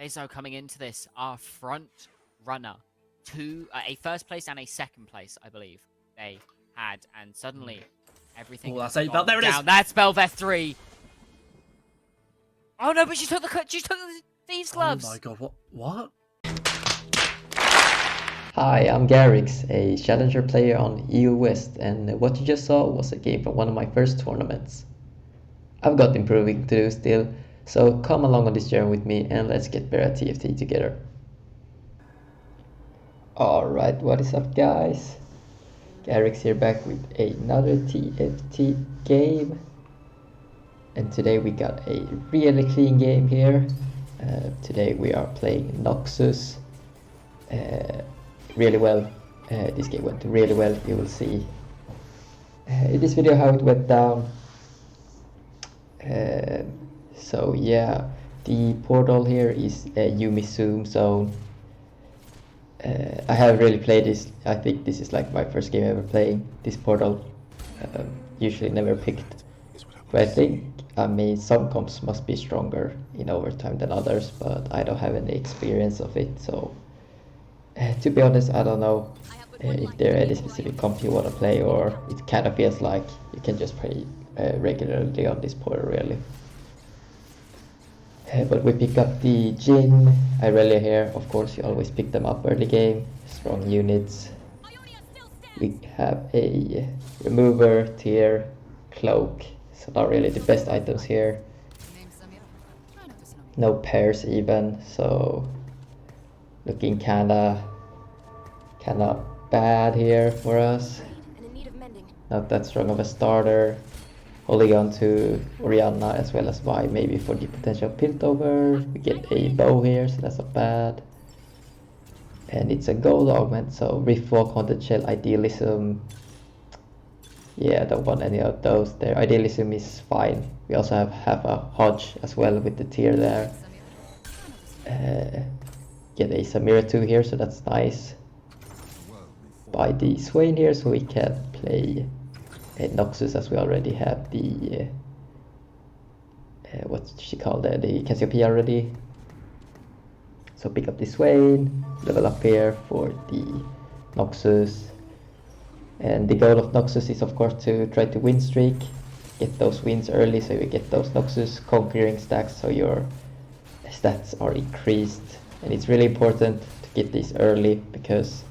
Bezo coming into this are front runner. A first place and a second place, I believe they had, and suddenly everything has That's 8 belt. gone There it down. is. That's Belveth 3. Oh no, but she took the thieves gloves. Oh my god, what? Hi, I'm Garrix, a challenger player on EU West, and what you just saw was a game from one of my first tournaments. I've got improving to do still, so come along on this journey with me and let's get better at TFT together. Alright, what is up guys? Garrix here back with another TFT game. And today we got a really clean game here. Today we are playing Noxus. Really well. This game went really well, you will see in this video how it went down. So yeah, the portal here is a Yumi Zoom zone. I haven't really played this. I think this is like my first game ever playing this portal. Usually never picked, but I think some comps must be stronger in overtime than others, but I don't have any experience of it, so to be honest, I don't know if there are any specific comp you want to play, or it kind of feels like you can just play regularly on this portal really. But we pick up the Jin, Irelia here, of course you always pick them up early game, strong units. We have a remover, tier, cloak, so not really the best items here. No pairs even, so looking kinda bad here for us. Not that strong of a starter. Holding on to Orianna as well as Vi, maybe for the potential Piltover. We get a bow here, so that's not bad. And it's a gold augment, so Riftwalk, Haunted Shell, Idealism. Yeah, I don't want any of those there. Idealism is fine. We also have a Hodge as well with the tier there. Get a Samira 2 here, so that's nice. Buy the Swain here so we can play Noxus, as we already have the what's she called, the Cassiopeia already. So pick up the Swain, level up here for the Noxus, and the goal of Noxus is of course to try to win streak, get those wins early so you get those Noxus conquering stacks so your stats are increased. And it's really important to get these early because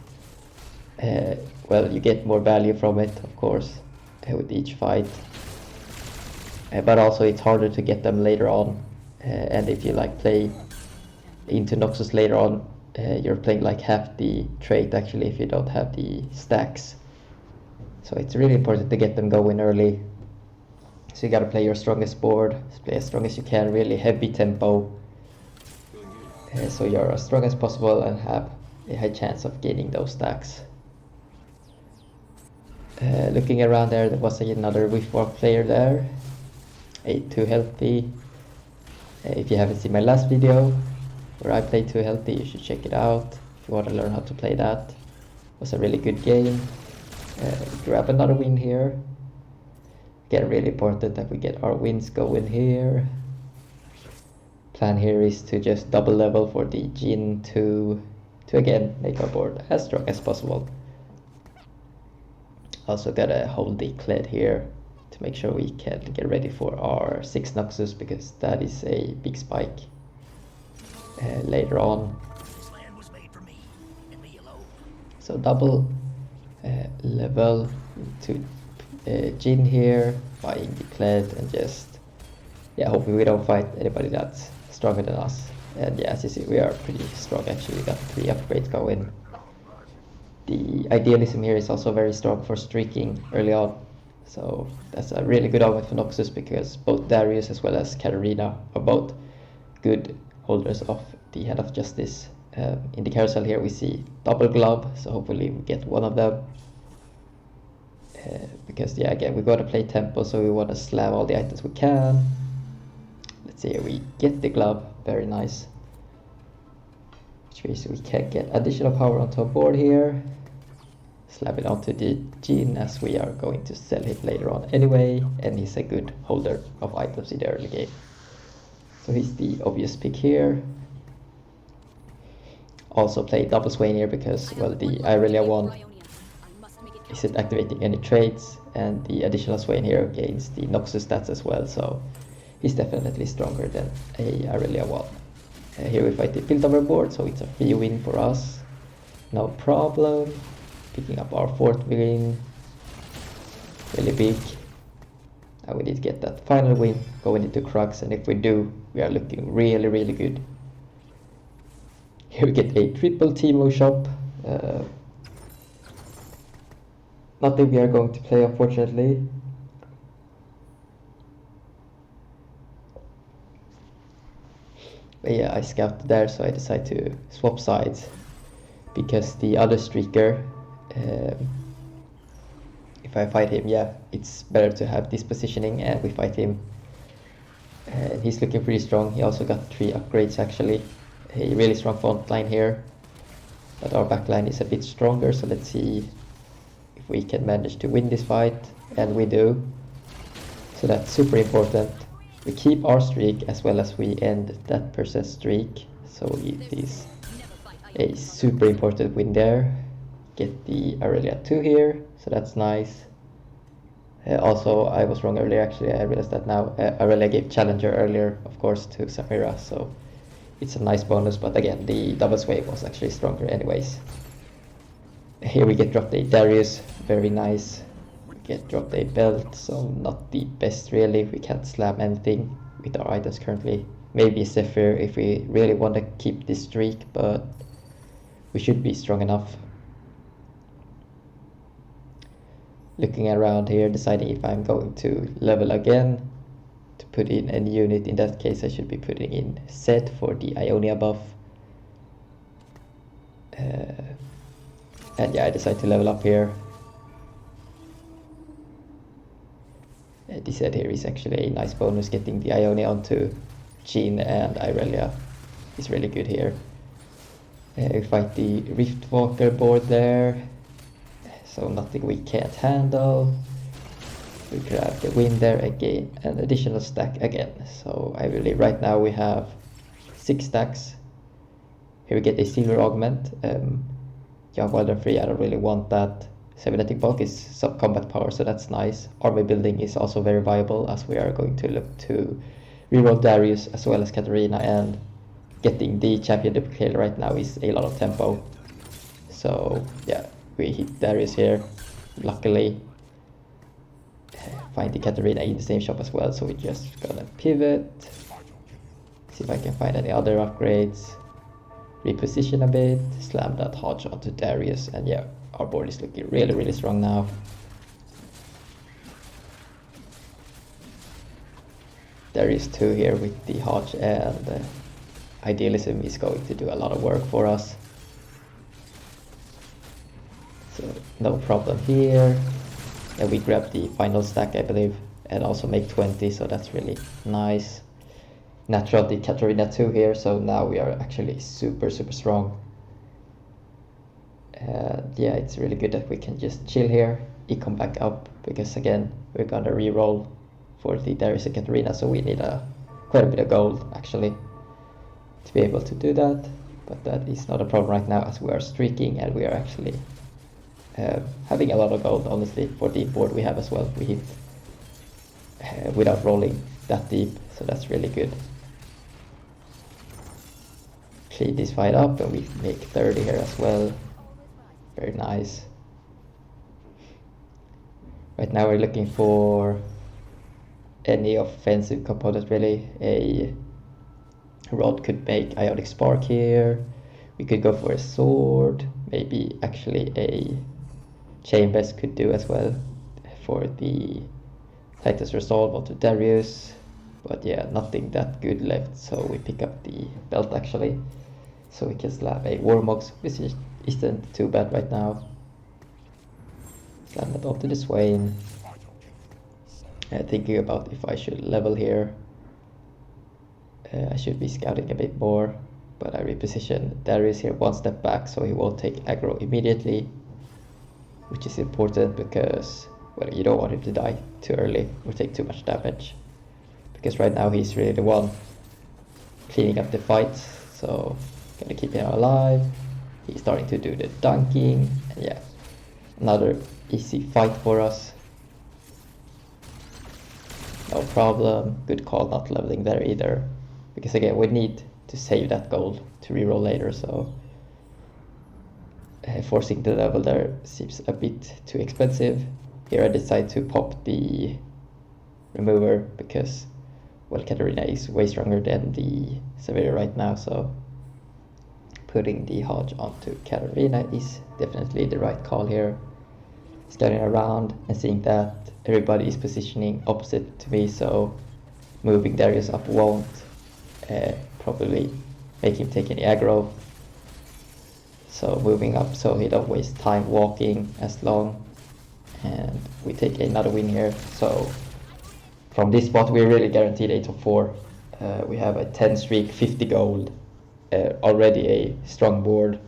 well, you get more value from it of course with each fight, but also it's harder to get them later on, and if you like play into Noxus later on, you're playing like half the trait actually if you don't have the stacks. So it's really important to get them going early. So you gotta play your strongest board, play as strong as you can, really heavy tempo, so you're as strong as possible and have a high chance of gaining those stacks. Looking around there was another Riftwalk player there, a 2 healthy. If you haven't seen my last video where I played 2 healthy, you should check it out if you want to learn how to play that. It was a really good game. Grab another win here. Again, really important that we get our wins going here. Plan here is to just double level for the Jin to again make our board as strong as possible. Also gotta hold the Kled here to make sure we can get ready for our 6 Noxus, because that is a big spike later on. So double level to Jin here, buying the Kled, and just hopefully we don't fight anybody that's stronger than us. And yeah, as you see, we are pretty strong actually. We got 3 upgrades going. The Idealism here is also very strong for streaking early on, so that's a really good augment for Noxus, because both Darius as well as Katarina are both good holders of the Hand of Justice. In the carousel here we see double glove, so hopefully we get one of them, because yeah, again we gotta play tempo, so we want to slam all the items we can. Let's see here, we get the glove, very nice. Which means we can get additional power onto our board here. Slap it onto the Jin, as we are going to sell him later on anyway, and he's a good holder of items in the early game. So he's the obvious pick here. also play double Swain here because, well, the Irelia one isn't activating any traits, and the additional Swain here gains the Noxus stats as well, so he's definitely stronger than a Irelia one. Here we fight the Piltover board, so it's a free win for us. No problem. Picking up our 4th win. Really big. And we need to get that final win going into Crux, and if we do, we are looking really, really good. Here we get a triple Teemo shop. Nothing we are going to play, unfortunately. But yeah, I scouted there, so I decided to swap sides. Because the other streaker, if I fight him, yeah, it's better to have this positioning, and we fight him. He's looking pretty strong. He also got 3 upgrades actually. A really strong front line here. But our back line is a bit stronger, so let's see if we can manage to win this fight. And we do. So that's super important. We keep our streak as well as we end that person's streak. So it is a super important win there. Get the Aurelia 2 here, so that's nice. Also, I was wrong earlier actually, I realized that now. Aurelia gave Challenger earlier, of course, to Samira, so it's a nice bonus, but again, the double sway was actually stronger anyways. Here we get dropped a Darius, very nice. We get dropped a belt, so not the best really. We can't slam anything with our items currently. Maybe Zephyr if we really want to keep this streak, but we should be strong enough. Looking around here, deciding if I'm going to level again to put in any unit. In that case, I should be putting in Zed for the Ionia buff. And yeah, I decided to level up here. This Zed here is actually a nice bonus. Getting the Ionia onto Jean and Irelia is really good here. We fight the Riftwalker board there. So nothing we can't handle. We grab the win there again, an additional stack again. So I believe right now we have 6 stacks. Here we get a silver augment. Young Wild and Free, I don't really want that. Cybernetic bulk is sub combat power, so that's nice. Army building is also very viable, as we are going to look to reroll Darius as well as Katarina, and getting the champion duplicator right now is a lot of tempo. So yeah, we hit Darius here, luckily. Find the Katarina in the same shop as well, so we're just gonna pivot. See if I can find any other upgrades. Reposition a bit, slam that Hodge onto Darius, and yeah, our board is looking really, really strong now. Darius 2 here with the Hodge, and Idealism is going to do a lot of work for us. So no problem here. And we grab the final stack, I believe, and also make 20, so that's really nice. Natural the Katarina 2 here, so now we are actually super, super strong. Yeah, it's really good that we can just chill here, econ back up, because again, we're gonna reroll for the Darius and Katarina, so we need quite a bit of gold actually to be able to do that. But that is not a problem right now, as we are streaking and we are actually having a lot of gold, honestly, for the board we have as well. We hit without rolling that deep, so that's really good. Clean this fight up and we make 30 here as well. Very nice. Right now we're looking for any offensive component really. A rod could make Ionic Spark here. We could go for a sword. Maybe actually a Chambers could do as well for the Titus Resolve onto Darius. But yeah, nothing that good left, so we pick up the belt actually. So we can slam a Warmogs, which isn't too bad right now. Slam it onto the Swain. Thinking about if I should level here. I should be scouting a bit more, but I reposition Darius here 1 step back so he won't take aggro immediately, which is important because, well, you don't want him to die too early or take too much damage, because right now he's really the one cleaning up the fight, so gotta keep him alive. He's starting to do the dunking. And yeah, another easy fight for us. No problem. Good call not leveling there either. Because again, we need to save that gold to reroll later, so forcing the level there seems a bit too expensive. Here I decide to pop the remover because, well, Katarina is way stronger than the Severa right now, so putting the Hodge onto Katarina is definitely the right call here. Scanning around and seeing that everybody is positioning opposite to me, so moving Darius up won't probably make him take any aggro. So moving up so he don't waste time walking as long, and we take another win here. So from this spot we're really guaranteed a top 4. We have a 10 streak, 50 gold, already a strong board,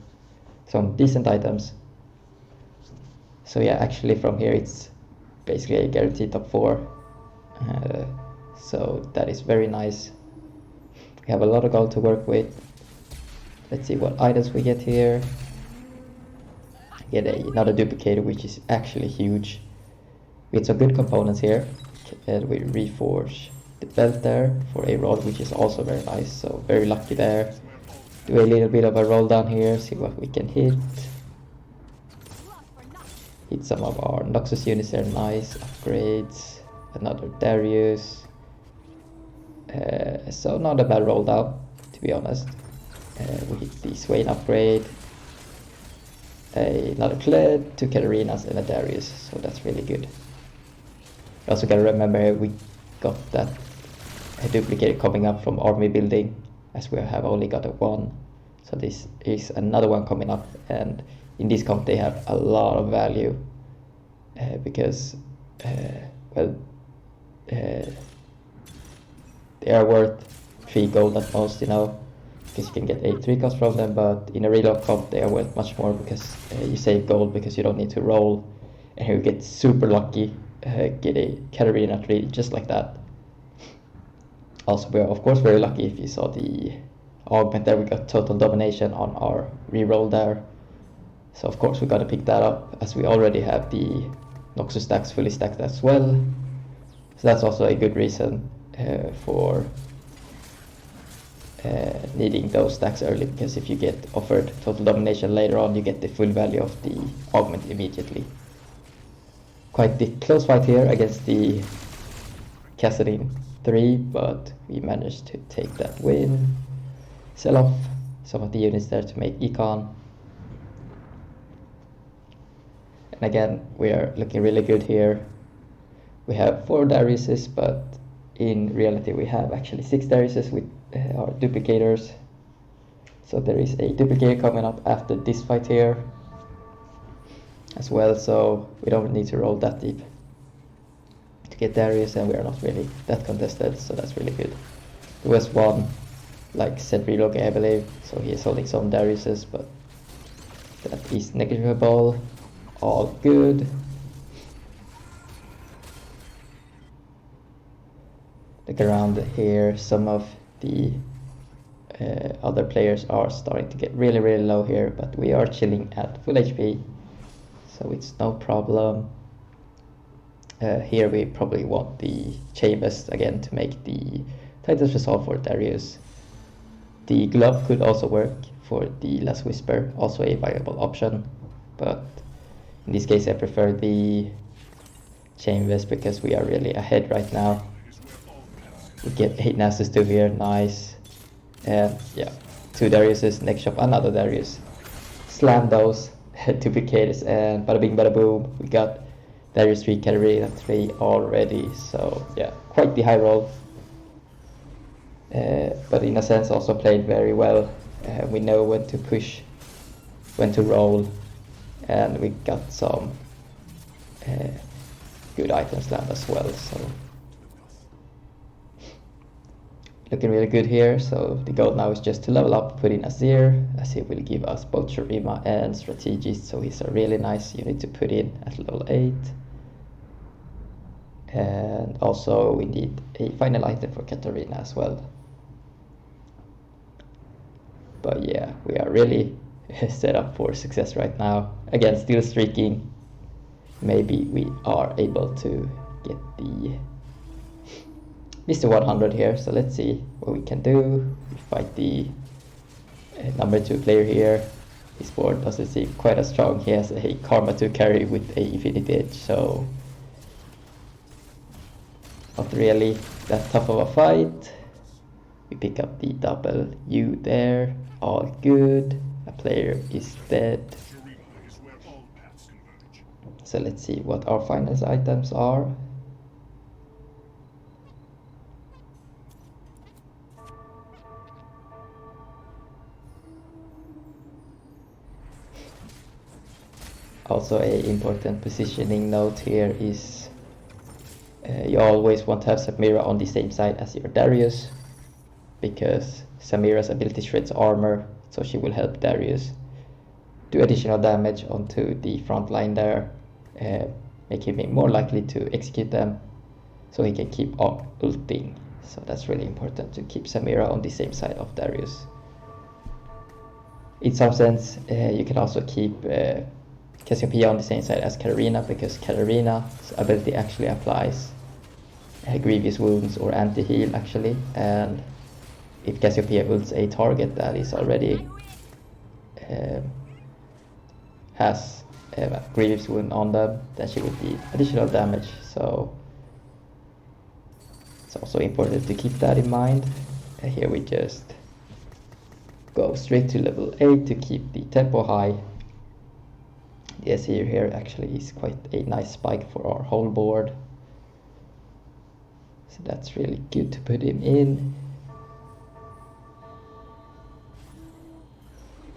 some decent items. So yeah, actually from here it's basically a guaranteed top 4. So that is very nice. We have a lot of gold to work with. Let's see what items we get here. Get another duplicator, which is actually huge. We get some good components here. And we reforge the belt there for a rod, which is also very nice. So very lucky there. Do a little bit of a roll down here, see what we can hit. Hit some of our Noxus units there, nice upgrades. Another Darius. So not a bad roll down, to be honest. We hit the Swain upgrade. Another Kled, 2 Katarinas and a Darius, so that's really good. Also gotta remember we got that duplicator coming up from army building, as we have only got a 1. So this is another one coming up, and in this comp they have a lot of value because well, they are worth 3 gold at most, you know, because you can get a 3 cost from them, but in a reload comp they are worth much more because you save gold because you don't need to roll, and here you get super lucky, get a Katarina 3 just like that. Also we are of course very lucky if you saw the augment there, we got total domination on our reroll there. So of course we gotta pick that up as we already have the Noxus stacks fully stacked as well. So that's also a good reason for needing those stacks early, because if you get offered total domination later on, you get the full value of the augment immediately. Quite the close fight here against the Kassadin 3, but we managed to take that win. Sell off some of the units there to make econ. And again, we are looking really good here. We have 4 Dariuses, but in reality we have actually 6 Dariuses with our duplicators. So there is a duplicator coming up after this fight here as well, so we don't need to roll that deep to get Darius, and we are not really that contested, so that's really good. There was one like set reload, I believe, so he is holding some Dariuses, but that is negligible. All good. Look around here, some of the other players are starting to get really low here, but we are chilling at full HP, so it's no problem. Here we probably want the Chambers again to make the Titan's Resolve for Darius. The glove could also work for the Last Whisper, also a viable option, but in this case I prefer the Chambers because we are really ahead right now. We get 8 Nasus 2 here, nice. And yeah, 2 Dariuses, next shop another Darius. Slam those duplicators and bada bing bada boom, we got Darius 3, Katarina 3 already, so yeah, quite the high roll. But in a sense also played very well. We know when to push, when to roll, and we got some good items land as well, so looking really good here. So the goal now is just to level up, put in Azir. Azir will give us both Sharima and Strategist, so he's a really nice unit to put in at level 8. And also we need a final item for Katarina as well. But yeah, we are really set up for success right now. Again, still streaking. Maybe we are able to get the Mr. 100 here, so let's see what we can do. We fight the number 2 player here. His board doesn't seem quite as strong. He has a Karma 2 carry with a Infinity Edge, so not really that tough of a fight. We pick up the double U there, all good. A player is dead. So let's see what our finance items are. Also, a important positioning note here is you always want to have Samira on the same side as your Darius, because Samira's ability shreds armor, so she will help Darius do additional damage onto the front line there, making him more likely to execute them, so he can keep on ulting. So that's really important to keep Samira on the same side of Darius. In some sense, you can also keep Cassiopeia on the same side as Katarina, because Katarina's ability actually applies grievous wounds or anti-heal actually, and if Cassiopeia ults a target that is already has a grievous wound on them, then she will do additional damage, so it's also important to keep that in mind. Here we just go straight to level 8 to keep the tempo high. The Azir here actually is quite a nice spike for our whole board, so that's really good to put him in.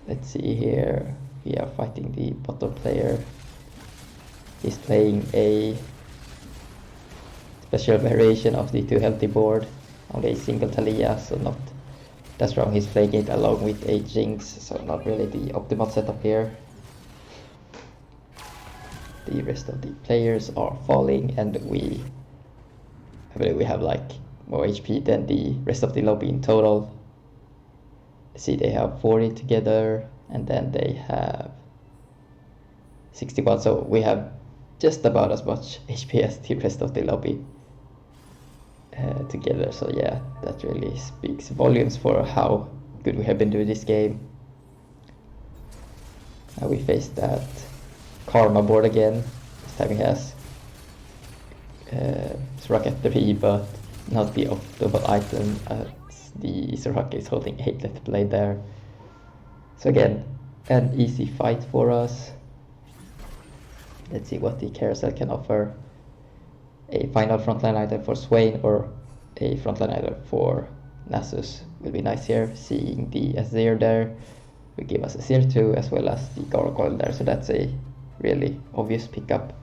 Let's see here, we are fighting the bottom player. He's playing a special variation of the 2 healthy board, only a single Talia, so not that strong. He's playing it along with a Jinx, so not really the optimal setup here. The rest of the players are falling, and I believe we have like more HP than the rest of the lobby in total. See, they have 40 together, and then they have 61, so we have just about as much HP as the rest of the lobby together. So yeah, that really speaks volumes for how good we have been doing this game. Now we face that Karma board again. This time he has Soraka 3, but not the optimal item, as the Soraka is holding a Left Blade there. So again, an easy fight for us. Let's see what the carousel can offer. A final frontline item for Swain or a frontline item for Nasus will be nice here. Seeing the Azir there will give us Azir 2 as well as the Gargoyle there, so that's a really obvious pickup.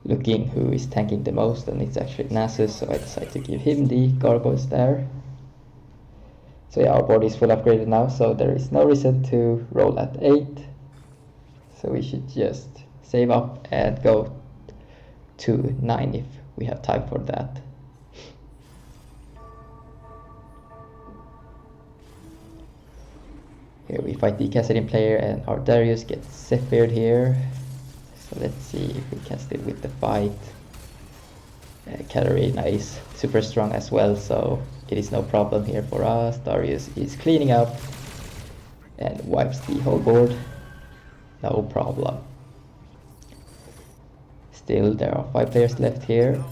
Looking who is tanking the most, and it's actually Nasus, so I decided to give him the Gargoyles there. So yeah, our board is full upgraded now, so there is no reason to roll at 8. So we should just save up and go to 9 if we have time for that. Here we fight the Kassadin player, and our Darius gets Zephyr'd here. So let's see if we can still win the fight. Katarina is super strong as well, so it is no problem here for us. Darius is cleaning up and wipes the whole board. No problem. Still, there are 5 players left here.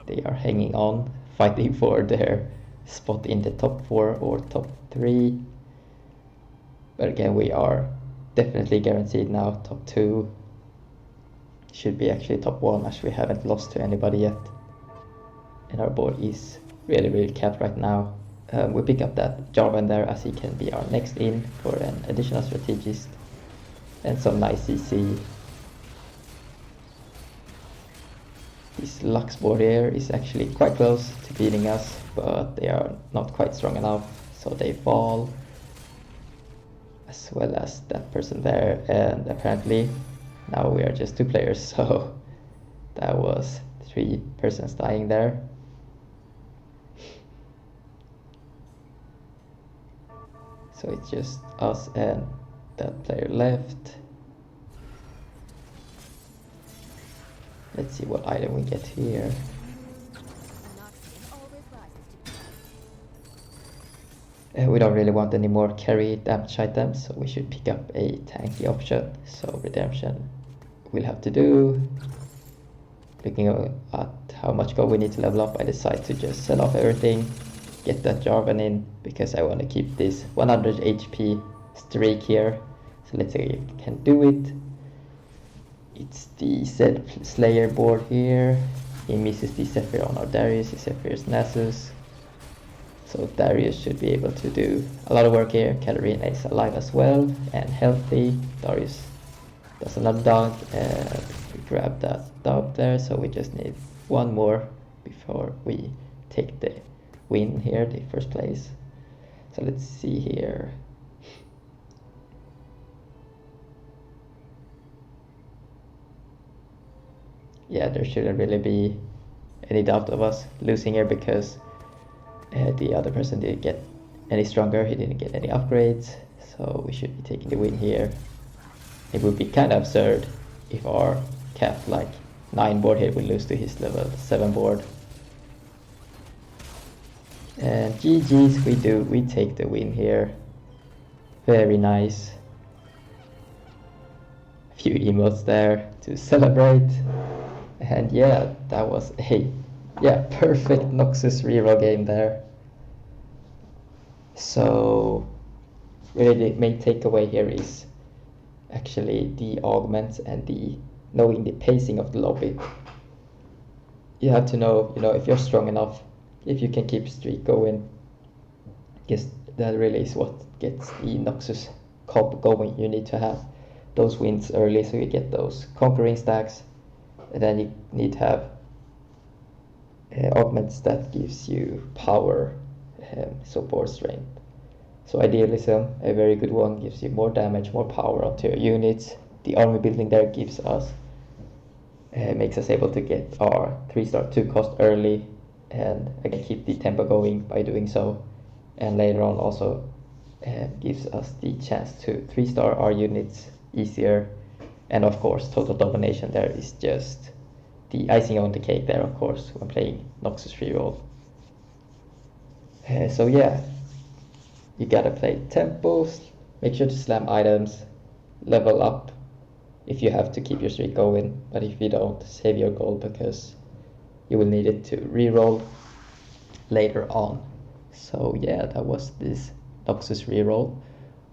They are hanging on, fighting for their spot in the top 4 or top 3. But again, we are definitely guaranteed now top 2. Should be actually top 1, as we haven't lost to anybody yet. And our board is really capped right now. We pick up that Jarvan there, as he can be our next in for an additional strategist and some nice CC. This Lux board here is actually quite close to beating us, but they are not quite strong enough, so they fall, as well as that person there. And apparently now we are just 2 players, so that was 3 persons dying there. So it's just us and that player left. Let's see what item we get here. We don't really want any more carry damage items, so we should pick up a tanky option. So redemption we'll have to do. Looking at how much gold we need to level up, I decide to just sell off everything, get that Jarvan in, because I want to keep this 100 HP streak here. So let's see if we can do it. It's the Zed Slayer board here. He misses the Zephyr on our Darius, the Zephyr's Nasus. So Darius should be able to do a lot of work here. Katarina is alive as well and healthy. Darius does another dog and we grab that dog there. So we just need one more before we take the win here, the first place. So let's see here. Yeah, there shouldn't really be any doubt of us losing here because the other person didn't get any stronger, he didn't get any upgrades, so we should be taking the win here. It would be kind of absurd if our cap like 9 board here would lose to his level 7 board. And GG's we take the win here. Very nice. A few emotes there to celebrate. And yeah, that was a perfect Noxus reroll game there. So really the main takeaway here is actually the augments and the knowing the pacing of the lobby. You have to know, if you're strong enough, if you can keep streak going, because that really is what gets the Noxus comp going. You need to have those wins early so you get those conquering stacks, and then you need to have augments that gives you power, support strength. So idealism, a very good one, gives you more damage, more power onto your units. The army building there gives us, makes us able to get our 3-star 2 cost early, and again keep the tempo going by doing so. And later on also gives us the chance to 3-star our units easier. And of course total domination there is just the icing on the cake there, of course, when playing Noxus reroll. So yeah, you gotta play tempos, make sure to slam items, level up if you have to keep your streak going, but if you don't, save your gold because you will need it to reroll later on. So yeah, that was this Noxus reroll.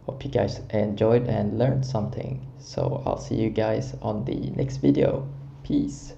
Hope you guys enjoyed and learned something. So I'll see you guys on the next video. Peace.